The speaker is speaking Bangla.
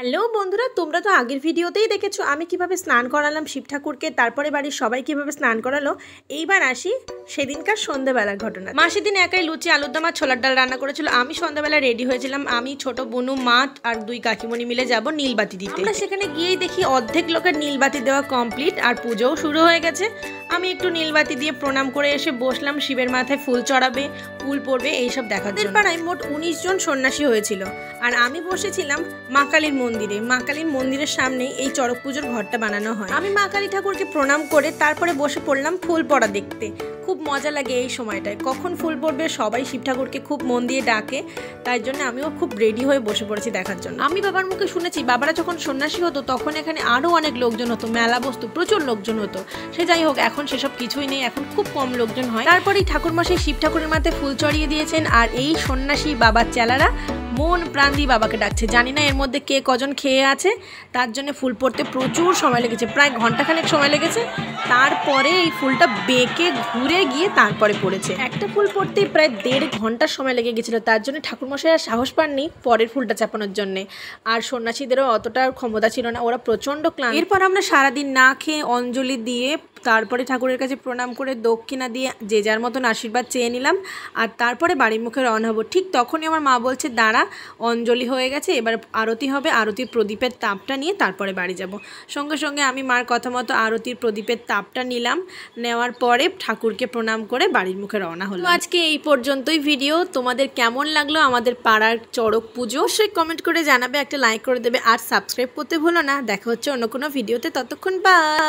হ্যালো বন্ধুরা, তোমরা তো আগের ভিডিওতেই দেখেছো আমি কিভাবে স্নান করালাম শিব ঠাকুরকে, তারপরে বাড়ির সবাই কিভাবে স্নান করালো। এইবার আসি সেদিনকার সন্ধ্যাবেলার ঘটনা। মা সেদিন একাই লুচি, আলুর দম আর ছোলার ডাল রান্না করেছিল। আমি সন্ধ্যাবেলা রেডি হয়েছিলাম। আমি, ছোট বোনু, মা আর দুই কাকিমণি মিলে যাব নীলবাতি দিতে। আমরা সেখানে গিয়েই দেখি অর্ধেক লোকের নীলবাতি দেওয়া কমপ্লিট আর পুজোও শুরু হয়ে গেছে। আমি একটু নীলবাতি দিয়ে প্রণাম করে এসে বসলাম। শিবের মাথায় ফুল চড়াবে, ফুল পড়বে, এইসব দেখার জন্য। পাড়ায় মোট 19 জন সন্ন্যাসী হয়েছিল আর আমি বসেছিলাম মা কালীর মন্দিরে। মা কালীর মন্দিরের সামনে এই চড়ক পুজোর ঘরটা বানানো হয়। আমি মা কালী ঠাকুরকে প্রণাম করে তারপরে বসে পড়লাম ফুল পড়া দেখতে। খুব মজা লাগে এই সময়টায়, কখন ফুল পড়বে সবাই শিব ঠাকুরকে খুব মন দিয়ে ডাকে, তাই জন্য আমিও খুব রেডি হয়ে বসে পড়েছি দেখার জন্য। আমি বাবার মুখে শুনেছি বাবারা যখন সন্ন্যাসী হতো তখন এখানে আরও অনেক লোকজন হতো, মেলা বসতো, প্রচুর লোকজন হতো। সে যাই হোক, এখন সেসব কিছুই নেই, এখন খুব কম লোকজন হয়। তারপরেই ঠাকুরমশাই শিব ঠাকুরের মাথায় ফুল চড়িয়ে দিয়েছেন আর এই সন্ন্যাসী বাবার চেলারা মন প্রাণ দিয়ে বাবাকে ডাকছে। জানি না এর মধ্যে কে কজন খেয়ে আছে, তার জন্য ফুল পড়তে প্রচুর সময় লেগেছে, প্রায় ঘন্টাখানেক সময় লেগেছে। তারপরে এই ফুলটা বেঁকে ঘুরে গিয়ে তারপরে পড়েছে। একটা ফুল পড়তেই প্রায় 1.5 ঘন্টা সময় লেগে গেছিলো। তার জন্য ঠাকুরমশাই আর সাহস পাননি পরের ফুলটা চাপানোর জন্যে। আর সন্ন্যাসীদেরও অতটা ক্ষমতা ছিল না, ওরা প্রচণ্ড ক্লান্ত। এরপর আমরা সারাদিন না খেয়ে অঞ্জলি দিয়ে তারপরে ঠাকুরের কাছে প্রণাম করে দক্ষিণা দিয়ে যে যার মতন আশীর্বাদ চেয়ে নিলাম আর তারপরে বাড়ির মুখে রওনা হবো। ঠিক তখনই আমার মা বলছে দাঁড়া, অঞ্জলি হয়ে গেছে, এবার আরতি হবে, আরতির প্রদীপের তাপটা নিয়ে তারপরে বাড়ি যাব। সঙ্গে সঙ্গে আমি মার কথা মতো আরতির প্রদীপের তাপটা নিলাম। নেওয়ার পরে ঠাকুরকে প্রণাম করে বাড়ির মুখে রওনা হলো। আজকে এই পর্যন্তই ভিডিও। তোমাদের কেমন লাগলো আমাদের পাড়ার চড়ক পুজো অবশ্যই কমেন্ট করে জানাবে, একটা লাইক করে দেবে আর সাবস্ক্রাইব করতে ভুলো না। দেখা হচ্ছে অন্য কোনো ভিডিওতে, ততক্ষণ বাই।